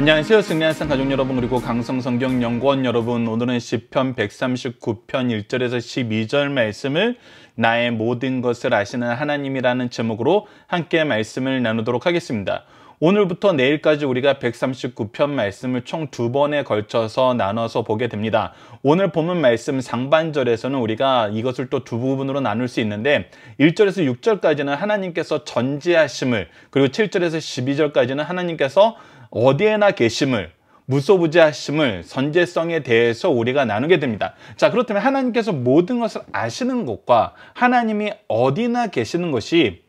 안녕하세요. 승리한산 가족 여러분, 그리고 강성성경연구원 여러분, 오늘은 시편 139편 1절에서 12절 말씀을 나의 모든 것을 아시는 하나님이라는 제목으로 함께 말씀을 나누도록 하겠습니다. 오늘부터 내일까지 우리가 139편 말씀을 총 2번에 걸쳐서 나눠서 보게 됩니다. 오늘 본문 말씀 상반절에서는 우리가 이것을 또 두 부분으로 나눌 수 있는데 1절에서 6절까지는 하나님께서 전지하심을, 그리고 7절에서 12절까지는 하나님께서 어디에나 계심을, 무소부지하심을, 선제성에 대해서 우리가 나누게 됩니다. 자, 그렇다면 하나님께서 모든 것을 아시는 것과 하나님이 어디나 계시는 것이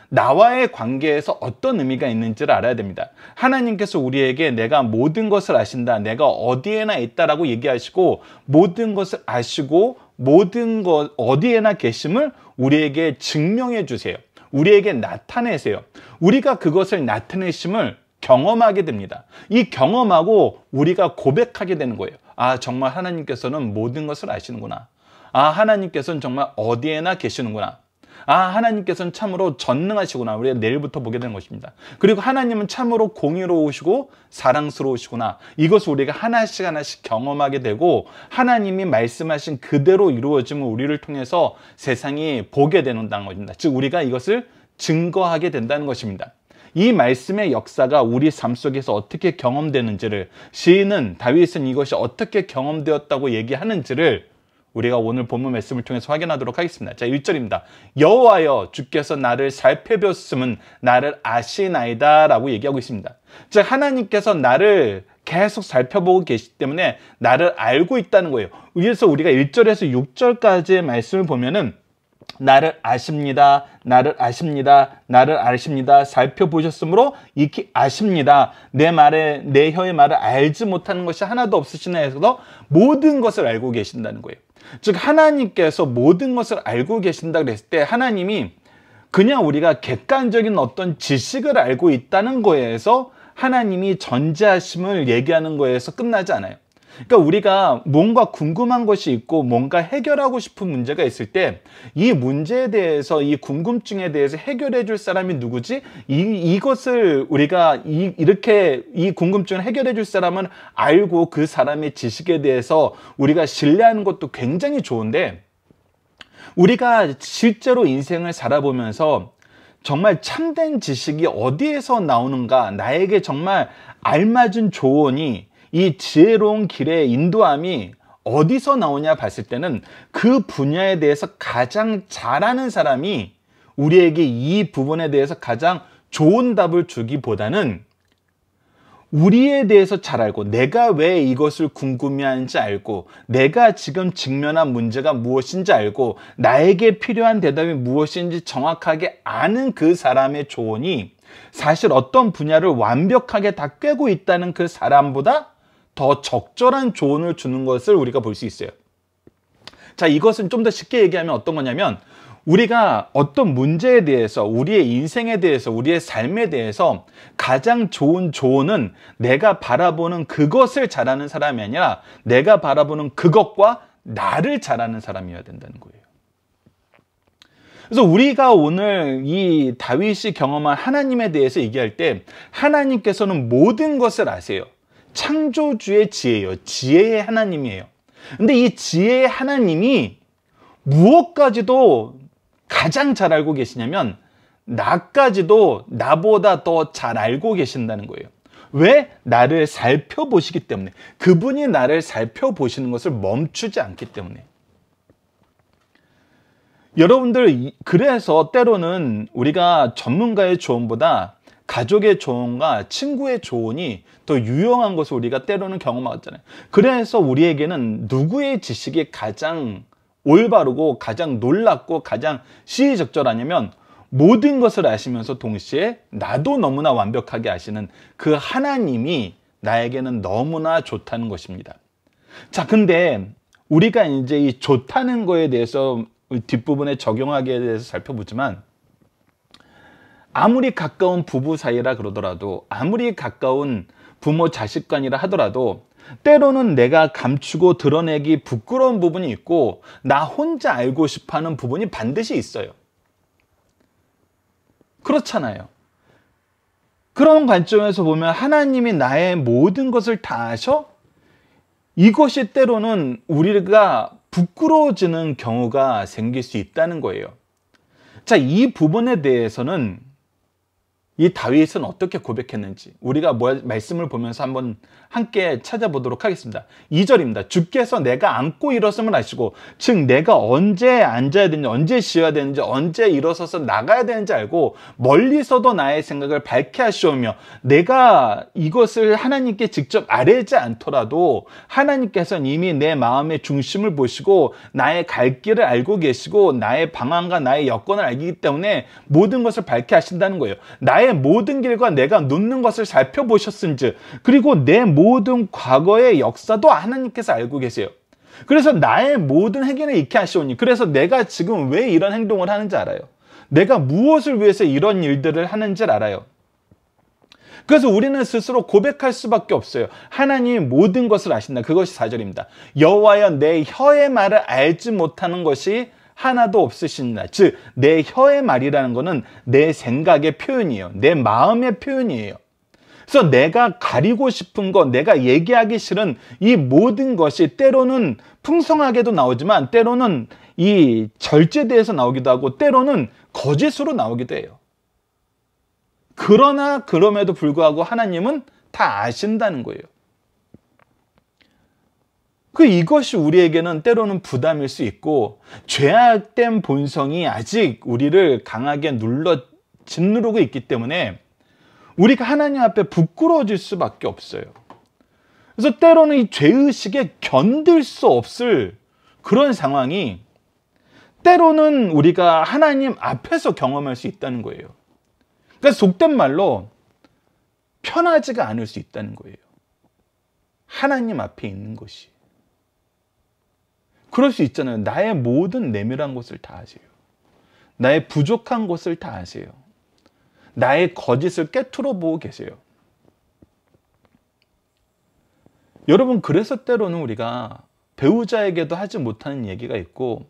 나와의 관계에서 어떤 의미가 있는지를 알아야 됩니다. 하나님께서 우리에게 내가 모든 것을 아신다, 내가 어디에나 있다라고 얘기하시고, 모든 것을 아시고 모든 것 어디에나 계심을 우리에게 증명해 주세요. 우리에게 나타내세요. 우리가 그것을 나타내심을 경험하게 됩니다. 이 경험하고 우리가 고백하게 되는 거예요. 아, 정말 하나님께서는 모든 것을 아시는구나. 아, 하나님께서는 정말 어디에나 계시는구나. 아, 하나님께서는 참으로 전능하시구나. 우리가 내일부터 보게 되는 것입니다. 그리고 하나님은 참으로 공의로우시고 사랑스러우시구나. 이것을 우리가 하나씩 하나씩 경험하게 되고, 하나님이 말씀하신 그대로 이루어짐을 우리를 통해서 세상이 보게 되는다는 것입니다. 즉, 우리가 이것을 증거하게 된다는 것입니다. 이 말씀의 역사가 우리 삶 속에서 어떻게 경험되는지를, 시인은, 다윗은 이것이 어떻게 경험되었다고 얘기하는지를 우리가 오늘 본문 말씀을 통해서 확인하도록 하겠습니다. 자, 1절입니다. 여호와여, 주께서 나를 살펴보셨음은 나를 아시나이다 라고 얘기하고 있습니다. 즉, 하나님께서 나를 계속 살펴보고 계시기 때문에 나를 알고 있다는 거예요. 그래서 우리가 1절에서 6절까지의 말씀을 보면은 나를 아십니다. 나를 아십니다. 나를 아십니다. 살펴보셨으므로 익히 아십니다. 내 혀의 말을 알지 못하는 것이 하나도 없으시나 해서 모든 것을 알고 계신다는 거예요. 즉, 하나님께서 모든 것을 알고 계신다 그랬을 때 하나님이 그냥 우리가 객관적인 어떤 지식을 알고 있다는 거에서, 하나님이 전지하심을 얘기하는 거에서 끝나지 않아요. 그러니까 우리가 뭔가 궁금한 것이 있고 뭔가 해결하고 싶은 문제가 있을 때 이 문제에 대해서, 이 궁금증에 대해서 해결해 줄 사람이 누구지? 이것을 우리가 이렇게 이 궁금증을 해결해 줄 사람은 알고 그 사람의 지식에 대해서 우리가 신뢰하는 것도 굉장히 좋은데, 우리가 실제로 인생을 살아보면서 정말 참된 지식이 어디에서 나오는가, 나에게 정말 알맞은 조언이, 이 지혜로운 길의 인도함이 어디서 나오냐 봤을 때는 그 분야에 대해서 가장 잘 아는 사람이 우리에게 이 부분에 대해서 가장 좋은 답을 주기보다는, 우리에 대해서 잘 알고 내가 왜 이것을 궁금해하는지 알고 내가 지금 직면한 문제가 무엇인지 알고 나에게 필요한 대답이 무엇인지 정확하게 아는 그 사람의 조언이 사실 어떤 분야를 완벽하게 다 꿰고 있다는 그 사람보다 더 적절한 조언을 주는 것을 우리가 볼 수 있어요. 자, 이것은 좀 더 쉽게 얘기하면 어떤 거냐면, 우리가 어떤 문제에 대해서, 우리의 인생에 대해서, 우리의 삶에 대해서 가장 좋은 조언은 내가 바라보는 그것을 잘하는 사람이 아니라 내가 바라보는 그것과 나를 잘하는 사람이어야 된다는 거예요. 그래서 우리가 오늘 이 다윗이 경험한 하나님에 대해서 얘기할 때, 하나님께서는 모든 것을 아세요. 창조주의 지혜예요. 지혜의 하나님이에요. 근데 이 지혜의 하나님이 무엇까지도 가장 잘 알고 계시냐면, 나까지도 나보다 더 잘 알고 계신다는 거예요. 왜? 나를 살펴보시기 때문에. 그분이 나를 살펴보시는 것을 멈추지 않기 때문에. 여러분들, 그래서 때로는 우리가 전문가의 조언보다 가족의 조언과 친구의 조언이 더 유용한 것을 우리가 때로는 경험하잖아요. 그래서 우리에게는 누구의 지식이 가장 올바르고 가장 놀랍고 가장 시의적절하냐면, 모든 것을 아시면서 동시에 나도 너무나 완벽하게 아시는 그 하나님이 나에게는 너무나 좋다는 것입니다. 자, 근데 우리가 이제 이 좋다는 거에 대해서 뒷부분에 적용하기에 대해서 살펴보지만, 아무리 가까운 부부 사이라 그러더라도, 아무리 가까운 부모 자식 간이라 하더라도 때로는 내가 감추고 드러내기 부끄러운 부분이 있고 나 혼자 알고 싶어하는 부분이 반드시 있어요. 그렇잖아요. 그런 관점에서 보면 하나님이 나의 모든 것을 다 아셔? 이것이 때로는 우리가 부끄러워지는 경우가 생길 수 있다는 거예요. 자, 이 부분에 대해서는 이 다윗은 어떻게 고백했는지 우리가 말씀을 보면서 한번 함께 찾아보도록 하겠습니다. 2절입니다. 주께서 내가 앉고 일어섬을 아시고, 즉 내가 언제 앉아야 되는지, 언제 쉬어야 되는지, 언제 일어서서 나가야 되는지 알고 멀리서도 나의 생각을 밝게 하시오며, 내가 이것을 하나님께 직접 아뢰지 않더라도 하나님께서는 이미 내 마음의 중심을 보시고 나의 갈 길을 알고 계시고 나의 방향과 나의 여건을 알기 때문에 모든 것을 밝게 하신다는 거예요. 나의 모든 길과 내가 눕는 것을 살펴보셨은즉, 그리고 내 모든 과거의 역사도 하나님께서 알고 계세요. 그래서 나의 모든 행위를 익히 하시오니, 그래서 내가 지금 왜 이런 행동을 하는지 알아요. 내가 무엇을 위해서 이런 일들을 하는지 알아요. 그래서 우리는 스스로 고백할 수밖에 없어요. 하나님이 모든 것을 아신다. 그것이 4절입니다. 여호와여, 내 혀의 말을 알지 못하는 것이 하나도 없으신다. 즉 내 혀의 말이라는 것은 내 생각의 표현이에요. 내 마음의 표현이에요. 그래서 내가 가리고 싶은 것, 내가 얘기하기 싫은 이 모든 것이 때로는 풍성하게도 나오지만 때로는 이 절제돼서 나오기도 하고 때로는 거짓으로 나오기도 해요. 그러나 그럼에도 불구하고 하나님은 다 아신다는 거예요. 이것이 우리에게는 때로는 부담일 수 있고, 죄악된 본성이 아직 우리를 강하게 짓누르고 있기 때문에 우리가 하나님 앞에 부끄러워질 수밖에 없어요. 그래서 때로는 이 죄의식에 견딜 수 없을 그런 상황이 때로는 우리가 하나님 앞에서 경험할 수 있다는 거예요. 그러니까 속된 말로 편하지가 않을 수 있다는 거예요. 하나님 앞에 있는 것이. 그럴 수 있잖아요. 나의 모든 내밀한 것을 다 아세요. 나의 부족한 것을 다 아세요. 나의 거짓을 꿰뚫어 보고 계세요. 여러분, 그래서 때로는 우리가 배우자에게도 하지 못하는 얘기가 있고,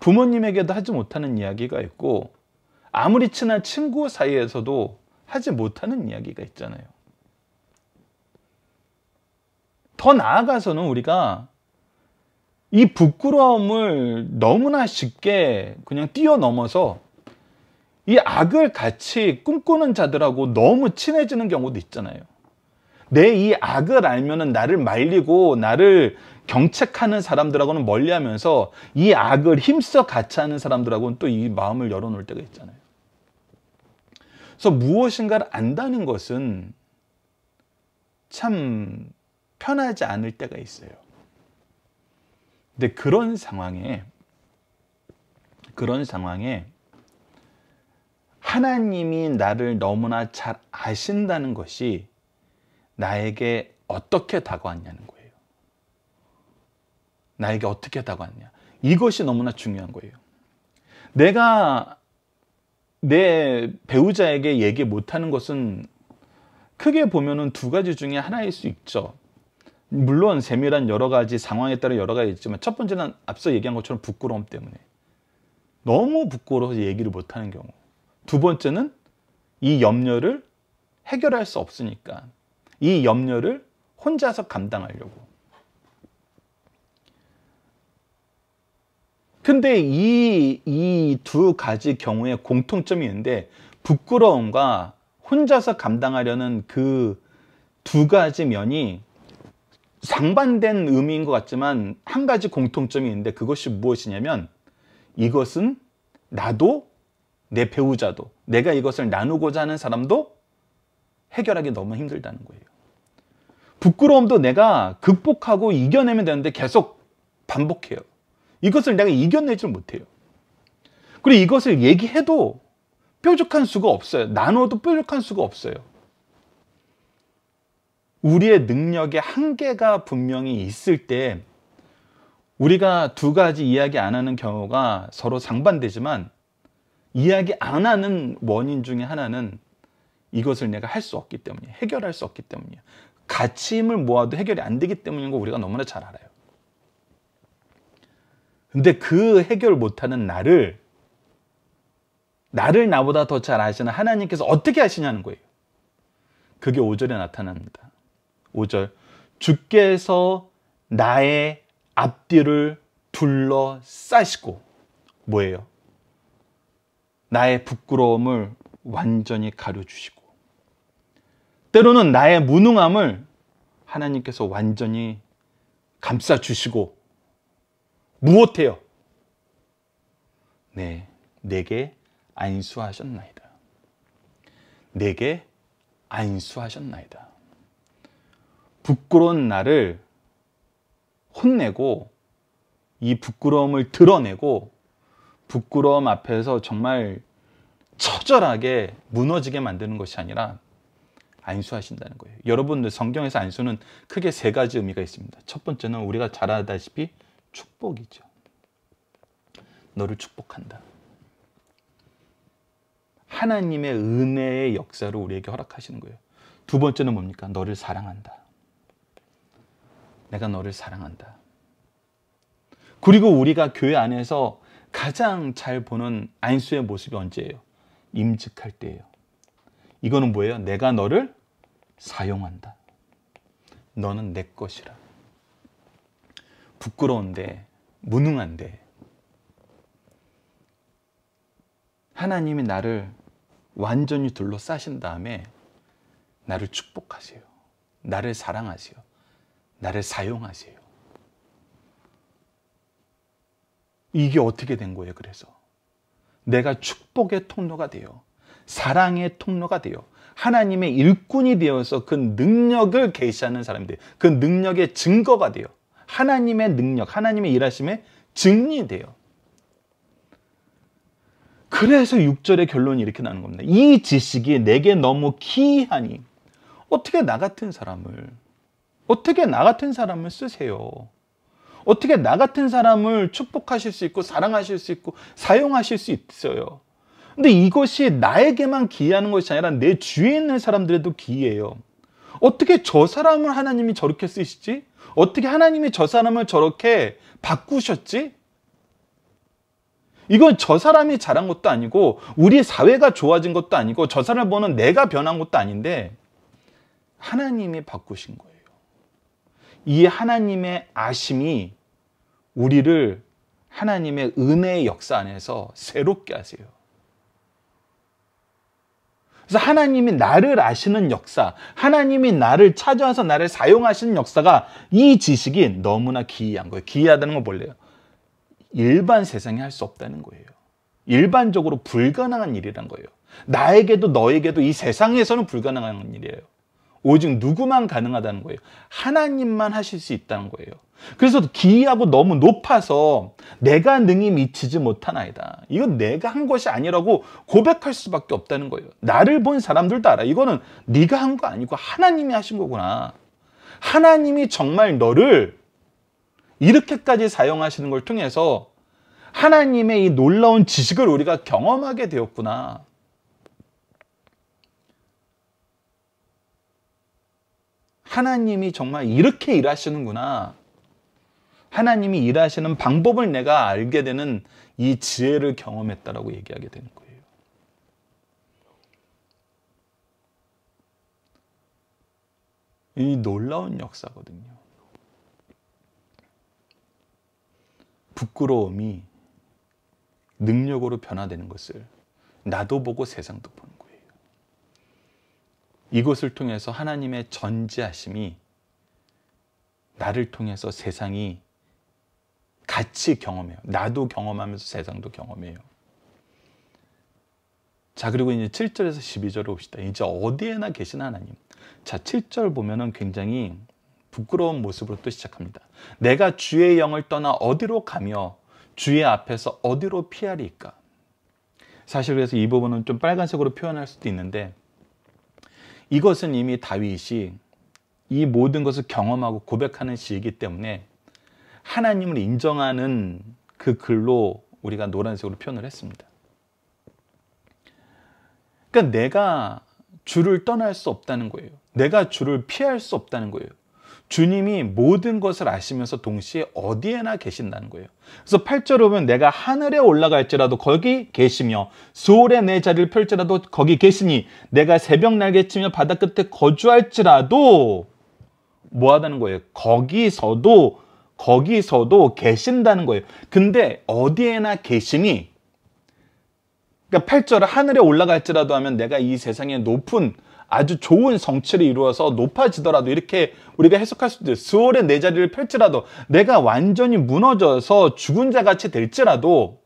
부모님에게도 하지 못하는 이야기가 있고, 아무리 친한 친구 사이에서도 하지 못하는 이야기가 있잖아요. 더 나아가서는 우리가 이 부끄러움을 너무나 쉽게 그냥 뛰어넘어서 이 악을 같이 꿈꾸는 자들하고 너무 친해지는 경우도 있잖아요. 내 이 악을 알면은 나를 말리고 나를 경책하는 사람들하고는 멀리하면서 이 악을 힘써 같이 하는 사람들하고는 또 이 마음을 열어놓을 때가 있잖아요. 그래서 무엇인가를 안다는 것은 참 편하지 않을 때가 있어요. 근데 그런 상황에 하나님이 나를 너무나 잘 아신다는 것이 나에게 어떻게 다가왔냐는 거예요. 나에게 어떻게 다가왔냐. 이것이 너무나 중요한 거예요. 내가 내 배우자에게 얘기 못하는 것은 크게 보면은 두 가지 중에 하나일 수 있죠. 물론 세밀한 여러 가지 상황에 따라 여러 가지 있지만, 첫 번째는 앞서 얘기한 것처럼 부끄러움 때문에 너무 부끄러워서 얘기를 못하는 경우, 두 번째는 이 염려를 해결할 수 없으니까 이 염려를 혼자서 감당하려고. 근데 이 두 가지 경우에 공통점이 있는데, 부끄러움과 혼자서 감당하려는 그 두 가지 면이 상반된 의미인 것 같지만 한 가지 공통점이 있는데, 그것이 무엇이냐면, 이것은 나도 내 배우자도 내가 이것을 나누고자 하는 사람도 해결하기 너무 힘들다는 거예요. 부끄러움도 내가 극복하고 이겨내면 되는데 계속 반복해요. 이것을 내가 이겨내질 못해요. 그리고 이것을 얘기해도 뾰족한 수가 없어요. 나눠도 뾰족한 수가 없어요. 우리의 능력의 한계가 분명히 있을 때 우리가 두 가지 이야기 안 하는 경우가 서로 상반되지만, 이야기 안 하는 원인 중에 하나는 이것을 내가 할 수 없기 때문이에요. 해결할 수 없기 때문이에요. 같이 힘을 모아도 해결이 안 되기 때문인 거 우리가 너무나 잘 알아요. 근데 그 해결 못하는 나를 나보다 더 잘 아시는 하나님께서 어떻게 하시냐는 거예요. 그게 5절에 나타납니다. 5절. 주께서 나의 앞뒤를 둘러싸시고, 뭐예요? 나의 부끄러움을 완전히 가려주시고, 때로는 나의 무능함을 하나님께서 완전히 감싸주시고, 무엇해요? 네, 내게 안수하셨나이다. 내게 안수하셨나이다. 부끄러운 나를 혼내고, 이 부끄러움을 드러내고, 부끄러움 앞에서 정말 처절하게 무너지게 만드는 것이 아니라 안수하신다는 거예요. 여러분들, 성경에서 안수는 크게 세 가지 의미가 있습니다. 첫 번째는 우리가 잘 알다시피 축복이죠. 너를 축복한다. 하나님의 은혜의 역사를 우리에게 허락하시는 거예요. 두 번째는 뭡니까? 너를 사랑한다. 내가 너를 사랑한다. 그리고 우리가 교회 안에서 가장 잘 보는 안수의 모습이 언제예요? 임직할 때예요. 이거는 뭐예요? 내가 너를 사용한다. 너는 내 것이라. 부끄러운데, 무능한데 하나님이 나를 완전히 둘러싸신 다음에 나를 축복하세요. 나를 사랑하세요. 나를 사용하세요. 이게 어떻게 된 거예요? 그래서 내가 축복의 통로가 되어, 사랑의 통로가 되어, 하나님의 일꾼이 되어서 그 능력을 계시하는 사람이 돼요. 그 능력의 증거가 돼요. 하나님의 능력, 하나님의 일하심의 증인이 돼요. 그래서 6절의 결론이 이렇게 나는 겁니다. 이 지식이 내게 너무 기이하니 어떻게 나 같은 사람을 쓰세요? 어떻게 나 같은 사람을 축복하실 수 있고 사랑하실 수 있고 사용하실 수 있어요? 근데 이것이 나에게만 기이한 것이 아니라 내 주위에 있는 사람들에도 기이해요. 어떻게 저 사람을 하나님이 저렇게 쓰시지? 어떻게 하나님이 저 사람을 저렇게 바꾸셨지? 이건 저 사람이 잘한 것도 아니고 우리 사회가 좋아진 것도 아니고 저 사람을 보는 내가 변한 것도 아닌데 하나님이 바꾸신 거예요. 이 하나님의 아심이 우리를 하나님의 은혜의 역사 안에서 새롭게 하세요. 그래서 하나님이 나를 아시는 역사, 하나님이 나를 찾아와서 나를 사용하시는 역사가, 이 지식이 너무나 기이한 거예요. 기이하다는 건 뭘래요? 일반 세상에 할 수 없다는 거예요. 일반적으로 불가능한 일이란 거예요. 나에게도 너에게도 이 세상에서는 불가능한 일이에요. 오직 누구만 가능하다는 거예요. 하나님만 하실 수 있다는 거예요. 그래서 기이하고 너무 높아서 내가 능히 미치지 못하나이다. 이건 내가 한 것이 아니라고 고백할 수밖에 없다는 거예요. 나를 본 사람들도 알아. 이거는 네가 한 거 아니고 하나님이 하신 거구나. 하나님이 정말 너를 이렇게까지 사용하시는 걸 통해서 하나님의 이 놀라운 지식을 우리가 경험하게 되었구나. 하나님이 정말 이렇게 일하시는구나. 하나님이 일하시는 방법을 내가 알게 되는 이 지혜를 경험했다라고 얘기하게 되는 거예요. 이 놀라운 역사거든요. 부끄러움이 능력으로 변화되는 것을 나도 보고 세상도 보는 거예요. 이것을 통해서 하나님의 전지하심이 나를 통해서 세상이 같이 경험해요. 나도 경험하면서 세상도 경험해요. 자, 그리고 이제 7절에서 12절을 봅시다. 이제 어디에나 계신 하나님. 자, 7절 보면은 굉장히 부끄러운 모습으로 또 시작합니다. 내가 주의 영을 떠나 어디로 가며 주의 앞에서 어디로 피하리까? 사실 그래서 이 부분은 좀 빨간색으로 표현할 수도 있는데, 이것은 이미 다윗이 이 모든 것을 경험하고 고백하는 시이기 때문에 하나님을 인정하는 그 글로 우리가 노란색으로 표현을 했습니다. 그러니까 내가 주를 떠날 수 없다는 거예요. 내가 주를 피할 수 없다는 거예요. 주님이 모든 것을 아시면서 동시에 어디에나 계신다는 거예요. 그래서 8절에 보면 내가 하늘에 올라갈지라도 거기 계시며 수월에 내 자리를 펼지라도 거기 계시니 내가 새벽 날개치며 바다 끝에 거주할지라도 뭐 하다는 거예요? 거기서도 계신다는 거예요. 근데 어디에나 계시니, 그러니까 8절 하늘에 올라갈지라도 하면 내가 이 세상에 높은 아주 좋은 성취를 이루어서 높아지더라도 이렇게 우리가 해석할 수도 있어요. 수월에 내 자리를 펼지라도 내가 완전히 무너져서 죽은 자 같이 될지라도,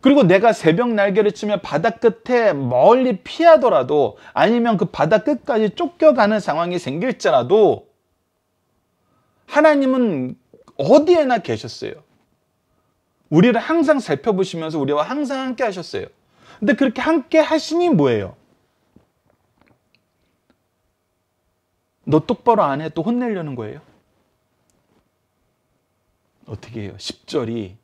그리고 내가 새벽 날개를 치며 바다 끝에 멀리 피하더라도, 아니면 그 바다 끝까지 쫓겨가는 상황이 생길지라도 하나님은 어디에나 계셨어요. 우리를 항상 살펴보시면서 우리와 항상 함께 하셨어요. 근데 그렇게 함께 하시니 뭐예요? 너 똑바로 안 해 또 혼내려는 거예요? 어떻게 해요? 10절이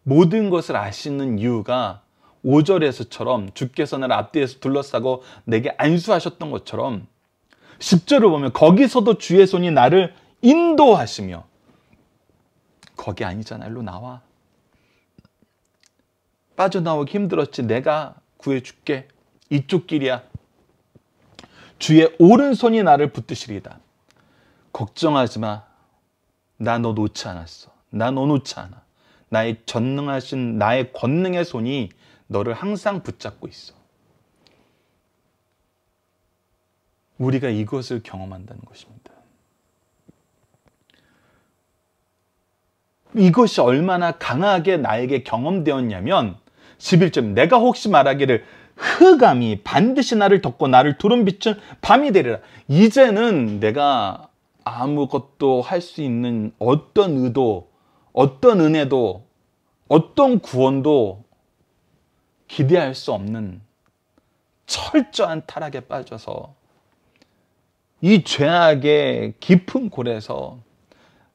모든 것을 아시는 이유가 5절에서처럼 주께서 나를 앞뒤에서 둘러싸고 내게 안수하셨던 것처럼 10절을 보면 거기서도 주의 손이 나를 인도하시며, 거기 아니잖아, 일로 나와. 빠져나오기 힘들었지, 내가 구해줄게. 이쪽 길이야. 주의 오른손이 나를 붙드시리다. 걱정하지 마. 나 너 놓지 않았어. 나 너 놓지 않아. 나의 전능하신 나의 권능의 손이 너를 항상 붙잡고 있어. 우리가 이것을 경험한다는 것입니다. 이것이 얼마나 강하게 나에게 경험되었냐면 11절 내가 혹시 말하기를 흑암이 반드시 나를 덮고 나를 두름 비춘 밤이 되리라. 이제는 내가 아무것도 할 수 있는 어떤 의도, 어떤 은혜도, 어떤 구원도 기대할 수 없는 철저한 타락에 빠져서 이 죄악의 깊은 골에서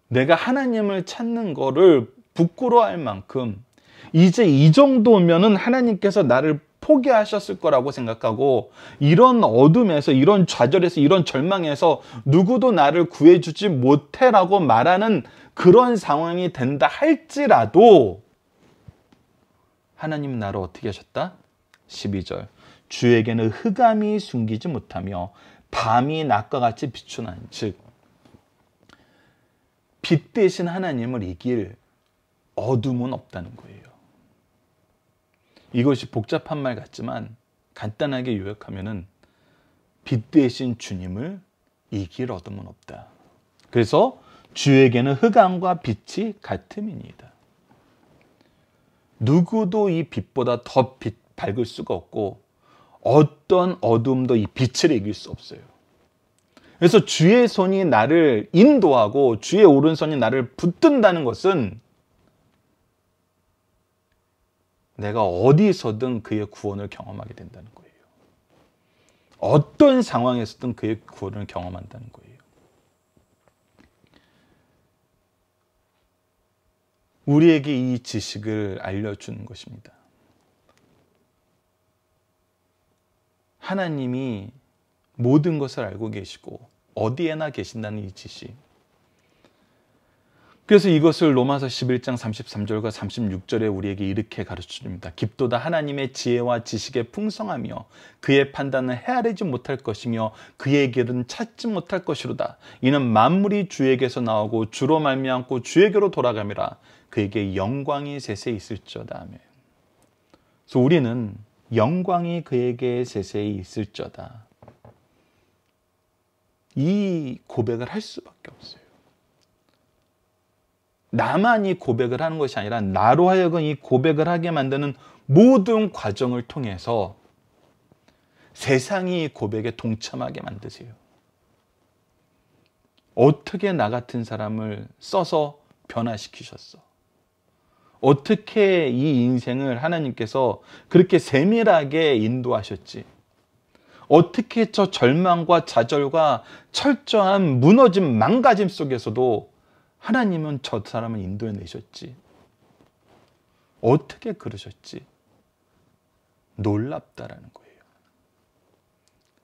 내가 하나님을 찾는 거를 부끄러워할 만큼 이제 이 정도면은 하나님께서 나를 포기하셨을 거라고 생각하고, 이런 어둠에서, 이런 좌절에서, 이런 절망에서 누구도 나를 구해주지 못해라고 말하는 그런 상황이 된다 할지라도 하나님은 나를 어떻게 하셨다? 12절 주에게는 흑암이 숨기지 못하며 밤이 낮과 같이 비추나니, 즉 빛 대신 하나님을 이길 어둠은 없다는 거예요. 이것이 복잡한 말 같지만 간단하게 요약하면은 빛 대신 주님을 이길 어둠은 없다. 그래서 주에게는 흑암과 빛이 같음이니이다. 누구도 이 빛보다 더 밝을 수가 없고 어떤 어둠도 이 빛을 이길 수 없어요. 그래서 주의 손이 나를 인도하고 주의 오른손이 나를 붙든다는 것은 내가 어디서든 그의 구원을 경험하게 된다는 거예요. 어떤 상황에서든 그의 구원을 경험한다는 거예요. 우리에게 이 지식을 알려주는 것입니다. 하나님이 모든 것을 알고 계시고 어디에나 계신다는 이 지식. 그래서 이것을 로마서 11장 33절과 36절에 우리에게 이렇게 가르쳐줍니다. 깊도다 하나님의 지혜와 지식의 풍성하며 그의 판단은 헤아리지 못할 것이며 그의 길은 찾지 못할 것이로다. 이는 만물이 주에게서 나오고 주로 말미암고 주에게로 돌아감이라. 그에게 영광이 세세히 있을저다. 그래서 우리는 영광이 그에게 세세히 있을저다. 이 고백을 할 수밖에 없어요. 나만 이 고백을 하는 것이 아니라 나로 하여금 이 고백을 하게 만드는 모든 과정을 통해서 세상이 이 고백에 동참하게 만드세요. 어떻게 나 같은 사람을 써서 변화시키셨어? 어떻게 이 인생을 하나님께서 그렇게 세밀하게 인도하셨지? 어떻게 저 절망과 좌절과 철저한 무너짐, 망가짐 속에서도 하나님은 저 사람을 인도해내셨지? 어떻게 그러셨지? 놀랍다라는 거예요.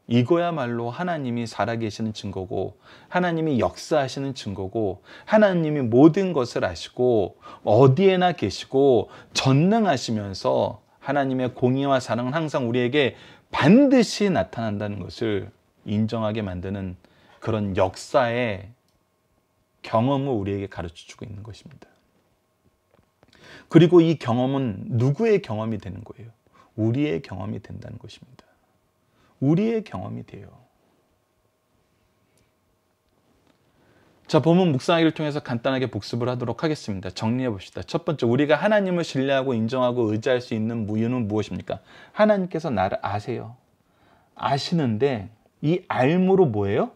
이거야말로 하나님이 살아계시는 증거고 하나님이 역사하시는 증거고 하나님이 모든 것을 아시고 어디에나 계시고 전능하시면서 하나님의 공의와 사랑은 항상 우리에게 반드시 나타난다는 것을 인정하게 만드는 그런 역사의 경험을 우리에게 가르쳐주고 있는 것입니다. 그리고 이 경험은 누구의 경험이 되는 거예요? 우리의 경험이 된다는 것입니다. 우리의 경험이 돼요. 자, 본문 묵상하기를 통해서 간단하게 복습을 하도록 하겠습니다. 정리해 봅시다. 첫 번째, 우리가 하나님을 신뢰하고 인정하고 의지할 수 있는 이유는 무엇입니까? 하나님께서 나를 아세요. 아시는데 이 알므로 뭐예요?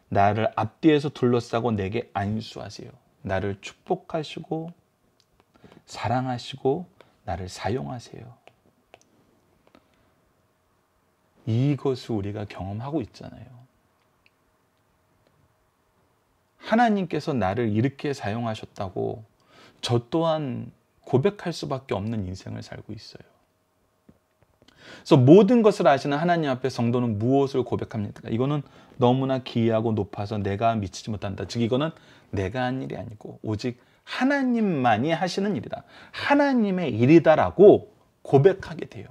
나를 앞뒤에서 둘러싸고 내게 안수하세요. 나를 축복하시고 사랑하시고 나를 사용하세요. 이것을 우리가 경험하고 있잖아요. 하나님께서 나를 이렇게 사용하셨다고 저 또한 고백할 수밖에 없는 인생을 살고 있어요. 그래서 모든 것을 아시는 하나님 앞에 성도는 무엇을 고백합니까? 이거는 너무나 기이하고 높아서 내가 미치지 못한다. 즉 이거는 내가 한 일이 아니고 오직 하나님만이 하시는 일이다. 하나님의 일이다라고 고백하게 돼요.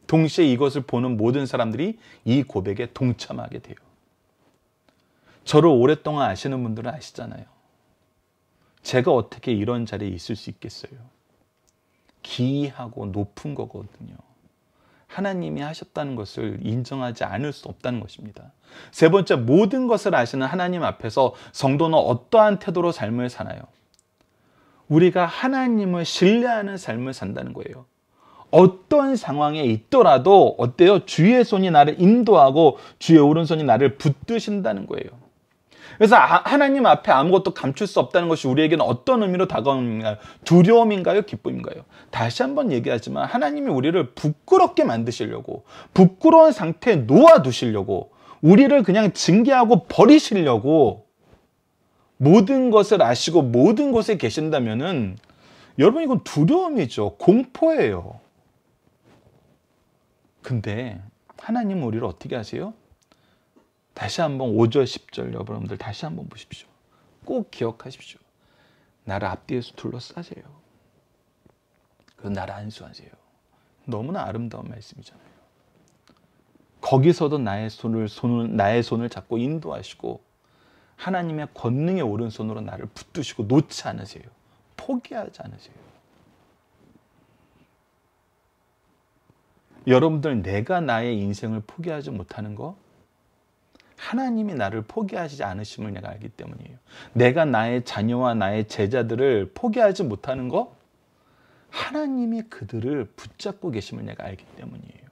동시에 이것을 보는 모든 사람들이 이 고백에 동참하게 돼요. 저를 오랫동안 아시는 분들은 아시잖아요. 제가 어떻게 이런 자리에 있을 수 있겠어요? 기이하고 높은 거거든요. 하나님이 하셨다는 것을 인정하지 않을 수 없다는 것입니다. 세 번째, 모든 것을 아시는 하나님 앞에서 성도는 어떠한 태도로 삶을 사나요? 우리가 하나님을 신뢰하는 삶을 산다는 거예요. 어떤 상황에 있더라도 어때요? 주의 손이 나를 인도하고 주의 오른손이 나를 붙드신다는 거예요. 그래서 하나님 앞에 아무것도 감출 수 없다는 것이 우리에게는 어떤 의미로 다가옵니까? 두려움인가요? 기쁨인가요? 다시 한번 얘기하지만 하나님이 우리를 부끄럽게 만드시려고, 부끄러운 상태에 놓아두시려고, 우리를 그냥 징계하고 버리시려고 모든 것을 아시고 모든 곳에 계신다면은 여러분 이건 두려움이죠. 공포예요. 근데 하나님은 우리를 어떻게 하세요? 다시 한번 5절 10절 여러분들 다시 한번 보십시오. 꼭 기억하십시오. 나를 앞뒤에서 둘러싸세요. 그리고 나를 안수하세요. 너무나 아름다운 말씀이잖아요. 거기서도 나의 손을 잡고 인도하시고 하나님의 권능의 오른손으로 나를 붙드시고 놓지 않으세요. 포기하지 않으세요. 여러분들, 내가 나의 인생을 포기하지 못하는 거 하나님이 나를 포기하지 않으심을 내가 알기 때문이에요. 내가 나의 자녀와 나의 제자들을 포기하지 못하는 거 하나님이 그들을 붙잡고 계심을 내가 알기 때문이에요.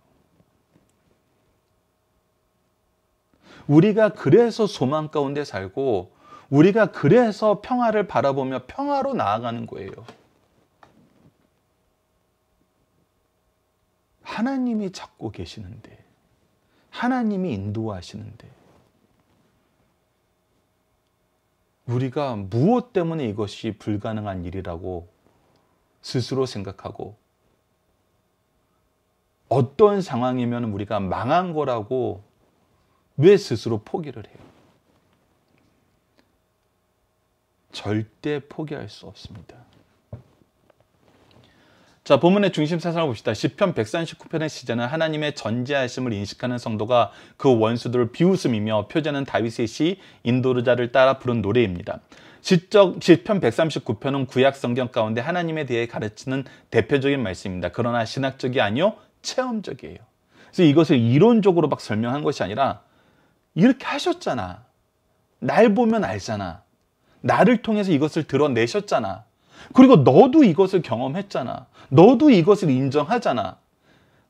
우리가 그래서 소망 가운데 살고 우리가 그래서 평화를 바라보며 평화로 나아가는 거예요. 하나님이 잡고 계시는데, 하나님이 인도하시는데 우리가 무엇 때문에 이것이 불가능한 일이라고 스스로 생각하고 어떤 상황이면 우리가 망한 거라고 왜 스스로 포기를 해요? 절대 포기할 수 없습니다. 자, 본문의 중심 사상을 봅시다. 시편 139편의 시제는 하나님의 전지하심을 인식하는 성도가 그 원수들을 비웃음이며 표제는 다윗의 시 인도르자를 따라 부른 노래입니다. 시편 139편은 구약 성경 가운데 하나님에 대해 가르치는 대표적인 말씀입니다. 그러나 신학적이 아니요 체험적이에요. 그래서 이것을 이론적으로 막 설명한 것이 아니라 이렇게 하셨잖아. 날 보면 알잖아. 나를 통해서 이것을 드러내셨잖아. 그리고 너도 이것을 경험했잖아. 너도 이것을 인정하잖아.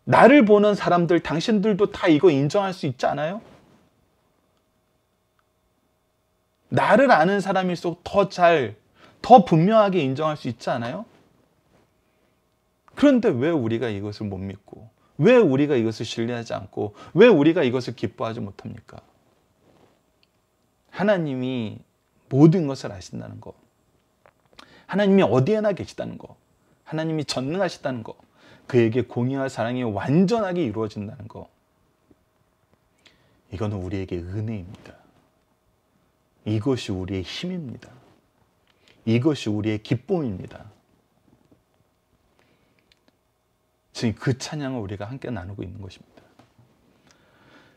나를 보는 사람들, 당신들도 다 이거 인정할 수 있지 않아요? 나를 아는 사람일수록 더 분명하게 인정할 수 있지 않아요? 그런데 왜 우리가 이것을 못 믿고, 왜 우리가 이것을 신뢰하지 않고, 왜 우리가 이것을 기뻐하지 못합니까? 하나님이 모든 것을 아신다는 것, 하나님이 어디에나 계시다는 것, 하나님이 전능하시다는 것, 그에게 공의와 사랑이 완전하게 이루어진다는 것, 이거는 우리에게 은혜입니다. 이것이 우리의 힘입니다. 이것이 우리의 기쁨입니다. 지금 그 찬양을 우리가 함께 나누고 있는 것입니다.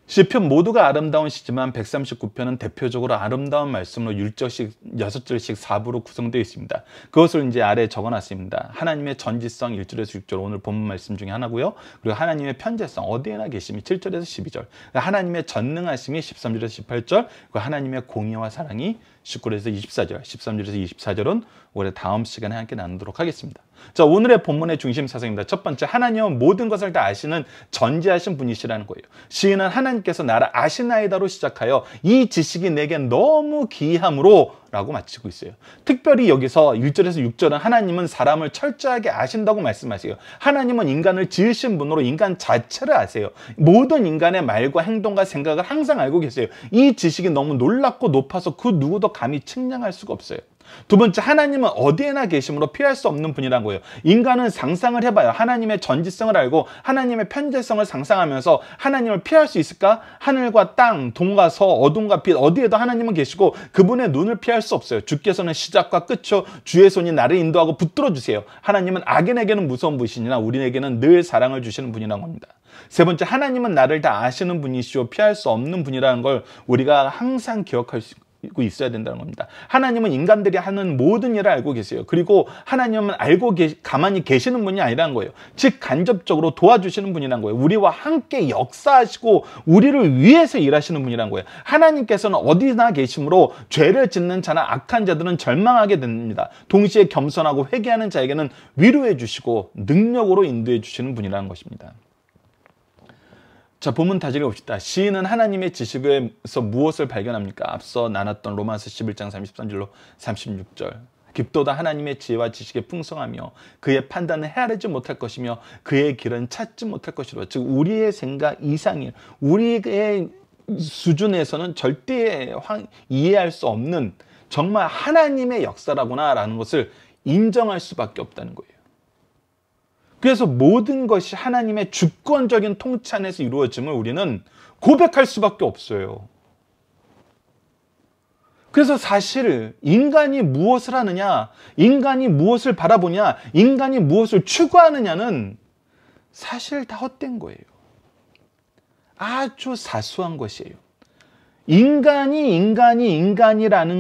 시편 모두가 아름다운 시지만 139편은 대표적으로 아름다운 말씀으로 6절씩 6절씩 4부로 구성되어 있습니다. 그것을 이제 아래에 적어놨습니다. 하나님의 전지성 1절에서 6절 오늘 본문 말씀 중에 하나고요. 그리고 하나님의 편재성 어디에나 계심이 7절에서 12절, 하나님의 전능하심이 13절에서 18절, 그리고 하나님의 공의와 사랑이 19절에서 24절, 13절에서 24절은 올해 다음 시간에 함께 나누도록 하겠습니다. 자, 오늘의 본문의 중심 사상입니다. 첫 번째, 하나님은 모든 것을 다 아시는 전지하신 분이시라는 거예요. 시인은 하나님께서 나를 아시나이다로 시작하여 이 지식이 내게 너무 기이함으로 라고 마치고 있어요. 특별히 여기서 1절에서 6절은 하나님은 사람을 철저하게 아신다고 말씀하세요. 하나님은 인간을 지으신 분으로 인간 자체를 아세요. 모든 인간의 말과 행동과 생각을 항상 알고 계세요. 이 지식이 너무 놀랍고 높아서 그 누구도 감히 측량할 수가 없어요. 두 번째, 하나님은 어디에나 계심으로 피할 수 없는 분이란 거예요. 인간은 상상을 해봐요. 하나님의 전지성을 알고 하나님의 편재성을 상상하면서 하나님을 피할 수 있을까? 하늘과 땅, 동과 서, 어둠과 빛 어디에도 하나님은 계시고 그분의 눈을 피할 수 없어요. 주께서는 시작과 끝이요 주의 손이 나를 인도하고 붙들어 주세요. 하나님은 악인에게는 무서운 분이시나 우리에게는 늘 사랑을 주시는 분이라는 겁니다. 세 번째, 하나님은 나를 다 아시는 분이시오 피할 수 없는 분이라는 걸 우리가 항상 기억할 수 있어야 된다는 겁니다. 하나님은 인간들이 하는 모든 일을 알고 계세요. 그리고 하나님은 가만히 계시는 분이 아니라는 거예요. 즉 간접적으로 도와주시는 분이라는 거예요. 우리와 함께 역사하시고 우리를 위해서 일하시는 분이라는 거예요. 하나님께서는 어디나 계심으로 죄를 짓는 자나 악한 자들은 절망하게 됩니다. 동시에 겸손하고 회개하는 자에게는 위로해 주시고 능력으로 인도해 주시는 분이라는 것입니다. 자, 본문 다시 읽어봅시다. 시인은 하나님의 지식에서 무엇을 발견합니까? 앞서 나눴던 로마서 11장 33절로 36절. 깊도다 하나님의 지혜와 지식의 풍성하며 그의 판단은 헤아리지 못할 것이며 그의 길은 찾지 못할 것이로. 즉 우리의 생각 이상인 우리의 수준에서는 절대 이해할 수 없는 정말 하나님의 역사라구나라는 것을 인정할 수밖에 없다는 거예요. 그래서 모든 것이 하나님의 주권적인 통치 안에서 이루어짐을 우리는 고백할 수밖에 없어요. 그래서 사실 인간이 무엇을 하느냐, 인간이 무엇을 바라보냐, 인간이 무엇을 추구하느냐는 사실 다 헛된 거예요. 아주 사소한 것이에요. 인간이라는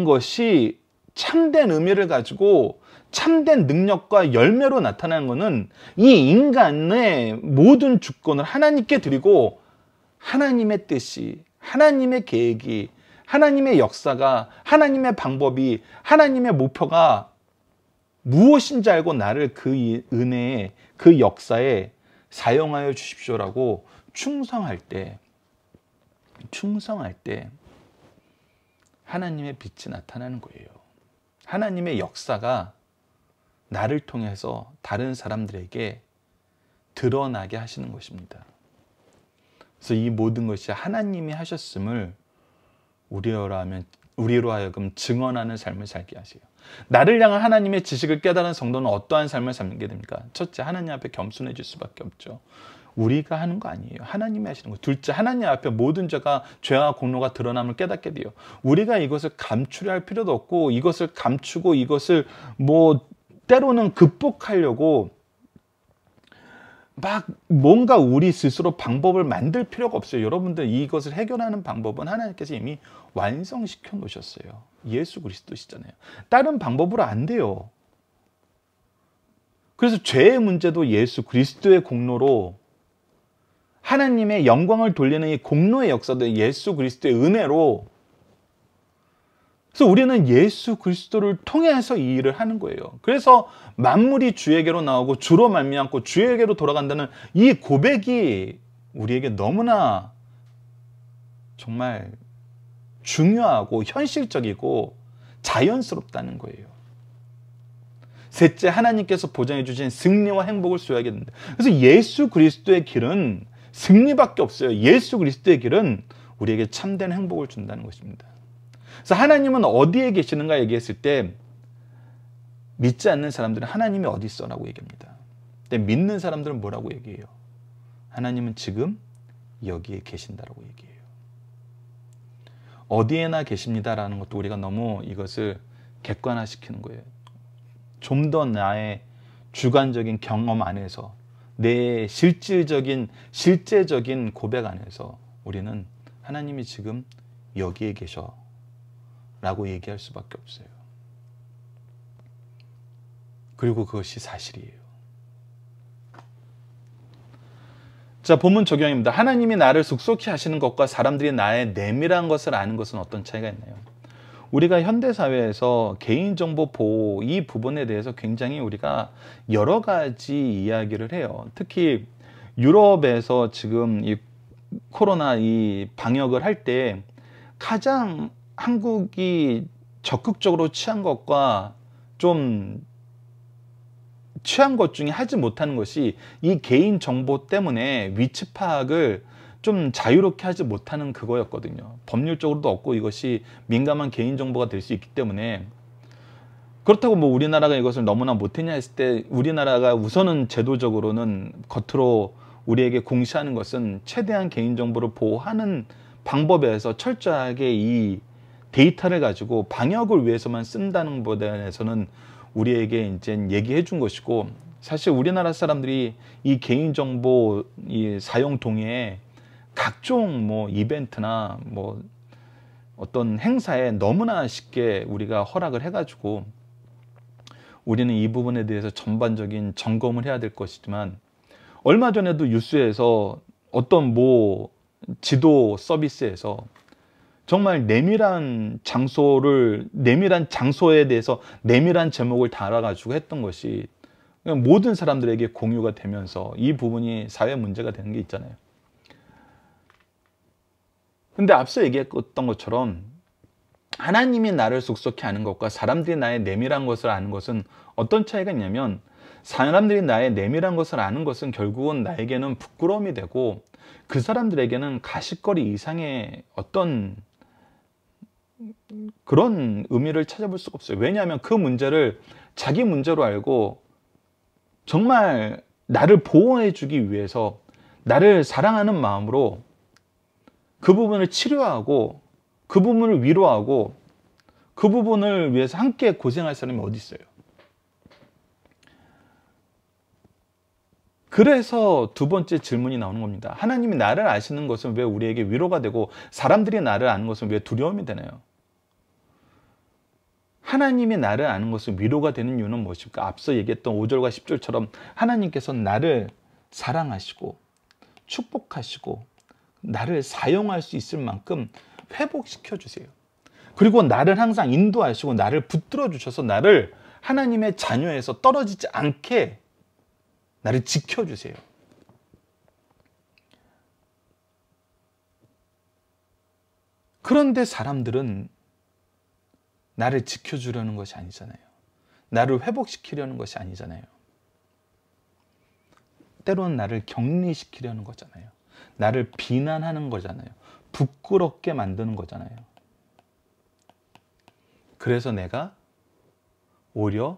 것이 참된 의미를 가지고 참된 능력과 열매로 나타나는 것은 이 인간의 모든 주권을 하나님께 드리고 하나님의 뜻이, 하나님의 계획이, 하나님의 역사가, 하나님의 방법이, 하나님의 목표가 무엇인지 알고 나를 그 은혜에, 그 역사에 사용하여 주십시오라고 충성할 때 하나님의 빛이 나타나는 거예요. 하나님의 역사가 나를 통해서 다른 사람들에게 드러나게 하시는 것입니다. 그래서 이 모든 것이 하나님이 하셨음을 우리로 하여금 증언하는 삶을 살게 하세요. 나를 향한 하나님의 지식을 깨달은 성도는 어떠한 삶을 살게 됩니까? 첫째, 하나님 앞에 겸손해질 수밖에 없죠. 우리가 하는 거 아니에요. 하나님이 하시는 거. 둘째, 하나님 앞에 모든 죄와 공로가 드러남을 깨닫게 돼요. 우리가 이것을 감추려 할 필요도 없고 이것을 감추고 이것을 때로는 극복하려고 막 뭔가 우리 스스로 방법을 만들 필요가 없어요. 여러분들 이것을 해결하는 방법은 하나님께서 이미 완성시켜 놓으셨어요. 예수 그리스도시잖아요. 다른 방법으로 안 돼요. 그래서 죄의 문제도 예수 그리스도의 공로로 하나님의 영광을 돌리는 이 공로의 역사도 예수 그리스도의 은혜로 그래서 우리는 예수 그리스도를 통해서 이 일을 하는 거예요. 그래서 만물이 주에게로 나오고 주로 말미암고 주에게로 돌아간다는 이 고백이 우리에게 너무나 정말 중요하고 현실적이고 자연스럽다는 거예요. 셋째, 하나님께서 보장해 주신 승리와 행복을 소유하게 된다. 그래서 예수 그리스도의 길은 승리밖에 없어요. 예수 그리스도의 길은 우리에게 참된 행복을 준다는 것입니다. 그래서 하나님은 어디에 계시는가 얘기했을 때 믿지 않는 사람들은 하나님이 어디 있어? 라고 얘기합니다. 근데 믿는 사람들은 뭐라고 얘기해요? 하나님은 지금 여기에 계신다라고 얘기해요. 어디에나 계십니다라는 것도 우리가 너무 이것을 객관화시키는 거예요. 좀 더 나의 주관적인 경험 안에서 내 실제적인 고백 안에서 우리는 하나님이 지금 여기에 계셔 라고 얘기할 수밖에 없어요. 그리고 그것이 사실이에요. 자, 본문 적용입니다. 하나님이 나를 속속히 하시는 것과 사람들이 나의 내밀한 것을 아는 것은 어떤 차이가 있나요? 우리가 현대사회에서 개인정보 보호 이 부분에 대해서 굉장히 우리가 여러 가지 이야기를 해요. 특히 유럽에서 지금 이 코로나 이 방역을 할 때 가장 한국이 적극적으로 취한 것과 좀 취한 것 중에 하지 못하는 것이 이 개인 정보 때문에 위치 파악을 좀 자유롭게 하지 못하는 그거였거든요. 법률적으로도 없고 이것이 민감한 개인 정보가 될 수 있기 때문에. 그렇다고 뭐 우리나라가 이것을 너무나 못했냐 했을 때 우리나라가 우선은 제도적으로는 겉으로 우리에게 공시하는 것은 최대한 개인 정보를 보호하는 방법에서 철저하게 이 데이터를 가지고 방역을 위해서만 쓴다는 것에 대해서는 우리에게 이제 얘기해 준 것이고, 사실 우리나라 사람들이 이 개인정보 이 사용 동의에 각종 뭐 이벤트나 뭐 어떤 행사에 너무나 쉽게 우리가 허락을 해가지고 우리는 이 부분에 대해서 전반적인 점검을 해야 될 것이지만, 얼마 전에도 뉴스에서 어떤 뭐 지도 서비스에서 정말 내밀한 장소에 대해서 내밀한 제목을 달아가지고 했던 것이 모든 사람들에게 공유가 되면서 이 부분이 사회 문제가 되는 게 있잖아요. 근데 앞서 얘기했던 것처럼 하나님이 나를 속속히 아는 것과 사람들이 나의 내밀한 것을 아는 것은 어떤 차이가 있냐면, 사람들이 나의 내밀한 것을 아는 것은 결국은 나에게는 부끄러움이 되고 그 사람들에게는 가십거리 이상의 어떤 그런 의미를 찾아볼 수가 없어요. 왜냐하면 그 문제를 자기 문제로 알고 정말 나를 보호해 주기 위해서 나를 사랑하는 마음으로 그 부분을 치료하고 그 부분을 위로하고 그 부분을 위해서 함께 고생할 사람이 어디 있어요? 그래서 두 번째 질문이 나오는 겁니다. 하나님이 나를 아시는 것은 왜 우리에게 위로가 되고 사람들이 나를 아는 것은 왜 두려움이 되나요? 하나님이 나를 아는 것은 위로가 되는 이유는 무엇일까? 앞서 얘기했던 5절과 10절처럼 하나님께서 나를 사랑하시고 축복하시고 나를 사용할 수 있을 만큼 회복시켜 주세요. 그리고 나를 항상 인도하시고 나를 붙들어 주셔서 나를 하나님의 자녀에서 떨어지지 않게 나를 지켜주세요. 그런데 사람들은 나를 지켜주려는 것이 아니잖아요. 나를 회복시키려는 것이 아니잖아요. 때로는 나를 격리시키려는 거잖아요. 나를 비난하는 거잖아요. 부끄럽게 만드는 거잖아요. 그래서 내가 오히려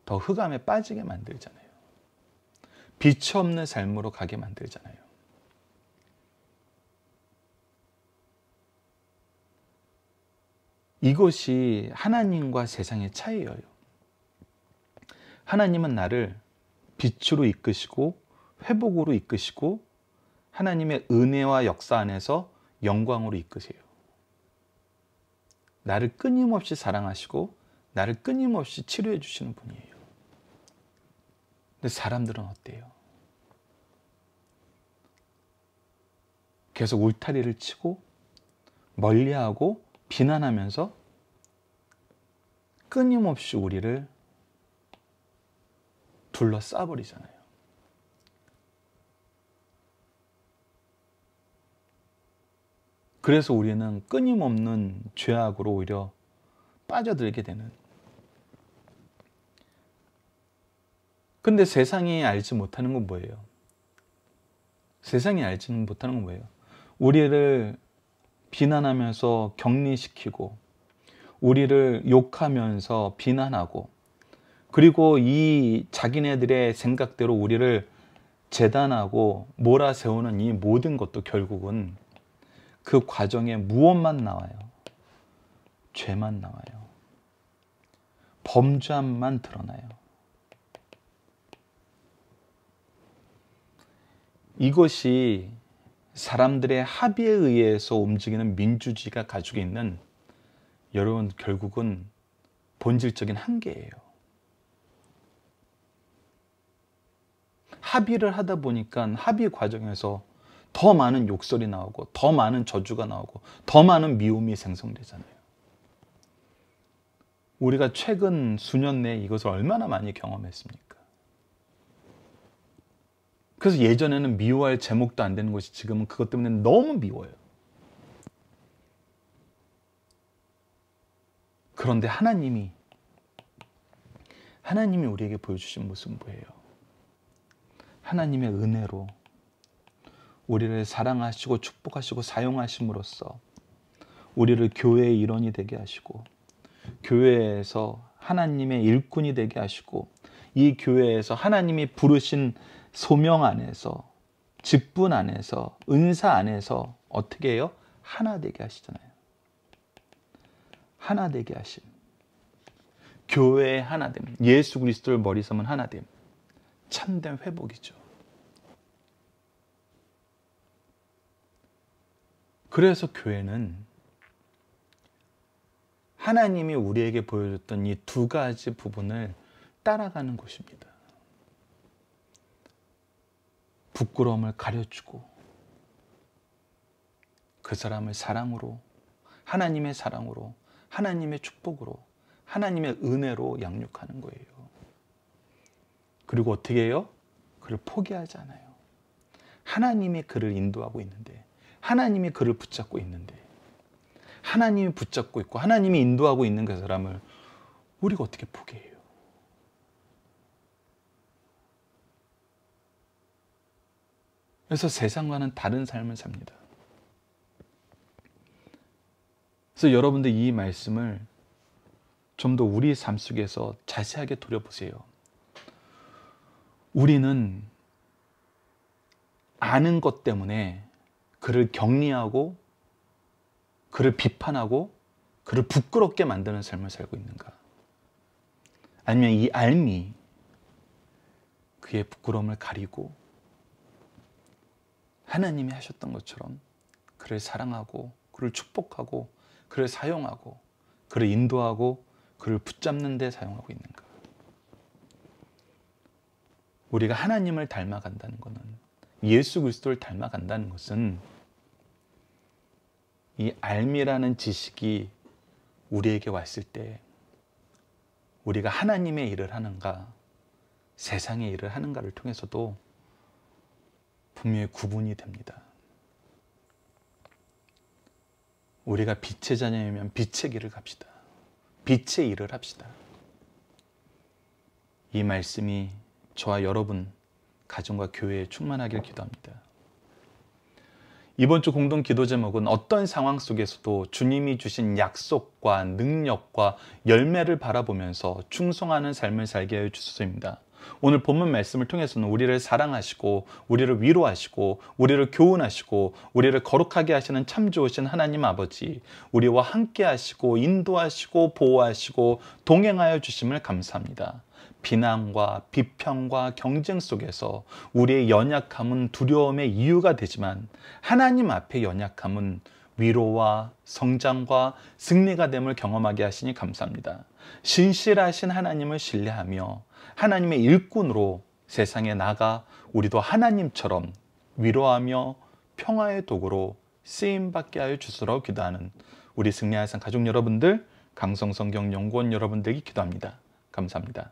더 흑암에 빠지게 만들잖아요. 빛이 없는 삶으로 가게 만들잖아요. 이것이 하나님과 세상의 차이예요. 하나님은 나를 빛으로 이끄시고 회복으로 이끄시고 하나님의 은혜와 역사 안에서 영광으로 이끄세요. 나를 끊임없이 사랑하시고 나를 끊임없이 치료해 주시는 분이에요. 근데 사람들은 어때요? 계속 울타리를 치고 멀리하고 비난하면서 끊임없이 우리를 둘러싸버리잖아요. 그래서 우리는 끊임없는 죄악으로 오히려 빠져들게 되는. 근데 세상이 알지 못하는 건 뭐예요? 세상이 알지 못하는 건 뭐예요? 우리를 비난하면서 격리시키고 우리를 욕하면서 비난하고 그리고 이 자기네들의 생각대로 우리를 재단하고 몰아세우는 이 모든 것도 결국은 그 과정에 무엇만 나와요? 죄만 나와요. 범죄함만 드러나요. 이것이 사람들의 합의에 의해서 움직이는 민주주의가 가지고 있는, 여러분, 결국은 본질적인 한계예요. 합의를 하다 보니까 합의 과정에서 더 많은 욕설이 나오고 더 많은 저주가 나오고 더 많은 미움이 생성되잖아요. 우리가 최근 수년 내에 이것을 얼마나 많이 경험했습니까? 그래서 예전에는 미워할 제목도 안 되는 것이 지금은 그것 때문에 너무 미워요. 그런데 하나님이 우리에게 보여주신 모습은 뭐예요? 하나님의 은혜로 우리를 사랑하시고 축복하시고 사용하심으로써 우리를 교회의 일원이 되게 하시고, 교회에서 하나님의 일꾼이 되게 하시고, 이 교회에서 하나님이 부르신 소명 안에서, 직분 안에서, 은사 안에서 어떻게 해요? 하나 되게 하시잖아요. 하나 되게 하심. 교회의 하나됨. 예수 그리스도를 머리 삼은 하나됨. 참된 회복이죠. 그래서 교회는 하나님이 우리에게 보여줬던 이 두 가지 부분을 따라가는 곳입니다. 부끄러움을 가려주고 그 사람을 사랑으로, 하나님의 사랑으로, 하나님의 축복으로, 하나님의 은혜로 양육하는 거예요. 그리고 어떻게 해요? 그를 포기하지 않아요. 하나님이 그를 인도하고 있는데, 하나님이 그를 붙잡고 있는데, 하나님이 붙잡고 있고 하나님이 인도하고 있는 그 사람을 우리가 어떻게 포기해요? 그래서 세상과는 다른 삶을 삽니다. 그래서 여러분들 이 말씀을 좀 더 우리 삶 속에서 자세하게 돌아보세요. 우리는 아는 것 때문에 그를 격리하고 그를 비판하고 그를 부끄럽게 만드는 삶을 살고 있는가? 아니면 이 알미 그의 부끄러움을 가리고 하나님이 하셨던 것처럼 그를 사랑하고 그를 축복하고 그를 사용하고 그를 인도하고 그를 붙잡는 데 사용하고 있는가? 우리가 하나님을 닮아간다는 것은, 예수 그리스도를 닮아간다는 것은 이 알미라는 지식이 우리에게 왔을 때 우리가 하나님의 일을 하는가 세상의 일을 하는가를 통해서도 분명히 구분이 됩니다. 우리가 빛의 자녀이면 빛의 길을 갑시다. 빛의 일을 합시다. 이 말씀이 저와 여러분, 가정과 교회에 충만하길 기도합니다. 이번 주 공동 기도 제목은 어떤 상황 속에서도 주님이 주신 약속과 능력과 열매를 바라보면서 충성하는 삶을 살게 하여 주소서입니다. 오늘 본문 말씀을 통해서는 우리를 사랑하시고 우리를 위로하시고 우리를 교훈하시고 우리를 거룩하게 하시는 참 좋으신 하나님 아버지, 우리와 함께 하시고 인도하시고 보호하시고 동행하여 주심을 감사합니다. 비난과 비평과 경쟁 속에서 우리의 연약함은 두려움의 이유가 되지만 하나님 앞에 연약함은 위로와 성장과 승리가 됨을 경험하게 하시니 감사합니다. 신실하신 하나님을 신뢰하며 하나님의 일꾼으로 세상에 나가 우리도 하나님처럼 위로하며 평화의 도구로 쓰임받게 하여 주시라고 기도하는 우리 승리하산 가족 여러분들, 강성성경연구원 여러분들에게 기도합니다. 감사합니다.